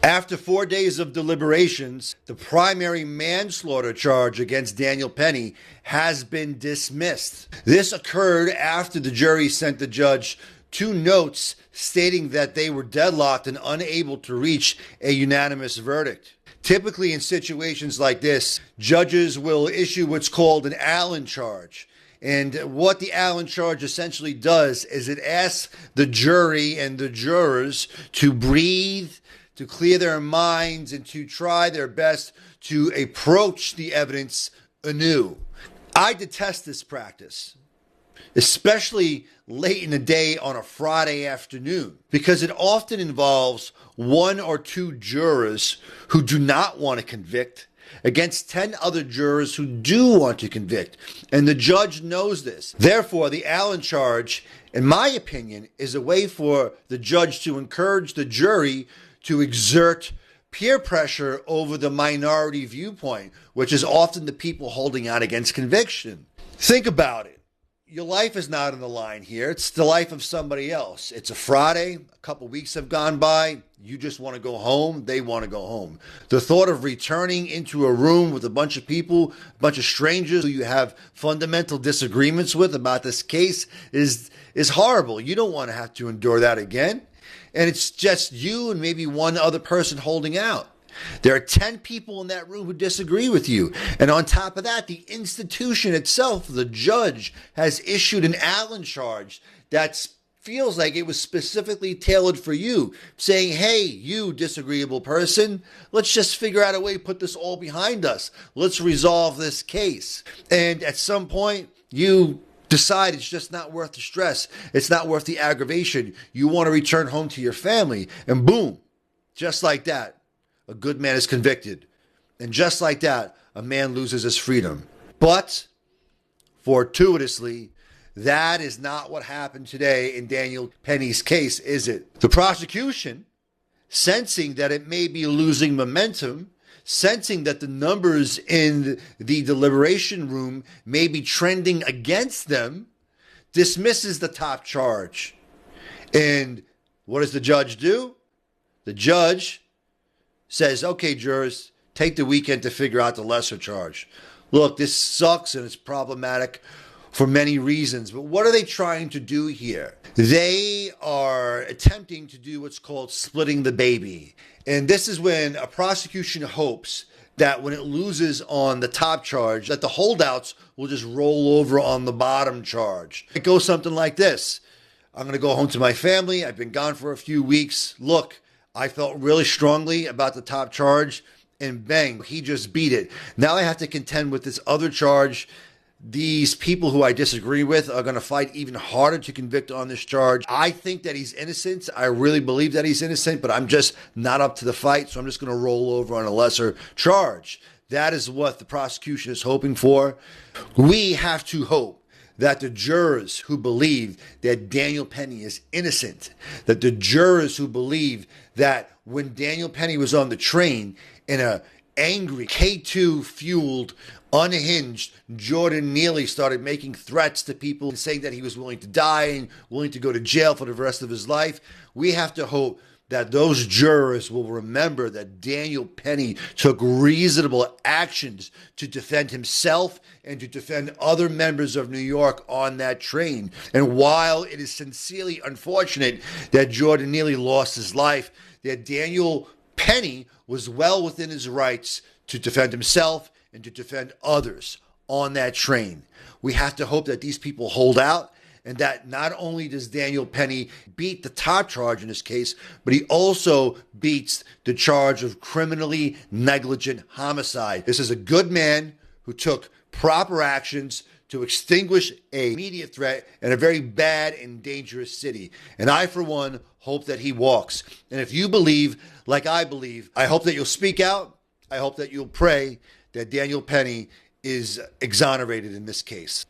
After 4 days of deliberations, the primary manslaughter charge against Daniel Penny has been dismissed. This occurred after the jury sent the judge 2 notes stating that they were deadlocked and unable to reach a unanimous verdict. Typically in situations like this, judges will issue what's called an Allen charge. And what the Allen charge essentially does is it asks the jury and the jurors to breathe, to clear their minds, and to try their best to approach the evidence anew. I detest this practice, especially late in the day on a Friday afternoon, because it often involves 1 or 2 jurors who do not want to convict against 10 other jurors who do want to convict. And the judge knows this. Therefore, the Allen charge, in my opinion, is a way for the judge to encourage the jury to exert peer pressure over the minority viewpoint, which is often the people holding out against conviction. Think about it. Your life is not on the line here. It's the life of somebody else. It's a Friday. A couple weeks have gone by. You just want to go home. They want to go home. The thought of returning into a room with a bunch of people, a bunch of strangers who you have fundamental disagreements with about this case is horrible. You don't want to have to endure that again. And it's just you and maybe 1 other person holding out. There are 10 people in that room who disagree with you. And on top of that, the institution itself, the judge, has issued an Allen charge that feels like it was specifically tailored for you, saying, hey, you disagreeable person, let's just figure out a way to put this all behind us. Let's resolve this case. And at some point, you decide it's just not worth the stress. It's not worth the aggravation. You want to return home to your family. And boom, just like that, a good man is convicted. And just like that, a man loses his freedom. But fortuitously, that is not what happened today in Daniel Penny's case, is it? The prosecution, sensing that it may be losing momentum, sensing that the numbers in the deliberation room may be trending against them, dismisses the top charge. And what does the judge do? The judge says, okay, jurors, take the weekend to figure out the lesser charge. Look, this sucks and it's problematic for many reasons, but what are they trying to do here? They are attempting to do what's called splitting the baby. And this is when a prosecution hopes that when it loses on the top charge, that the holdouts will just roll over on the bottom charge. It goes something like this. I'm going to go home to my family. I've been gone for a few weeks. Look, I felt really strongly about the top charge, and bang, he just beat it. Now I have to contend with this other charge. These people who I disagree with are going to fight even harder to convict on this charge. I think that he's innocent. I really believe that he's innocent, but I'm just not up to the fight, so I'm just going to roll over on a lesser charge. That is what the prosecution is hoping for. We have to hope that the jurors who believe that Daniel Penny is innocent, that the jurors who believe that when Daniel Penny was on the train in a angry K2 fueled, unhinged, Jordan Neely started making threats to people and saying that he was willing to die and willing to go to jail for the rest of his life, we have to hope that those jurors will remember that Daniel Penny took reasonable actions to defend himself and to defend other members of New York on that train. And while it is sincerely unfortunate that Jordan Neely lost his life, that Daniel Penny was well within his rights to defend himself and to defend others on that train. We have to hope that these people hold out, and that not only does Daniel Penny beat the top charge in this case, but he also beats the charge of criminally negligent homicide. This is a good man who took proper actions to extinguish an immediate threat in a very bad and dangerous city. And I, for one, hope that he walks. And if you believe, like I believe, I hope that you'll speak out. I hope that you'll pray that Daniel Penny is exonerated in this case.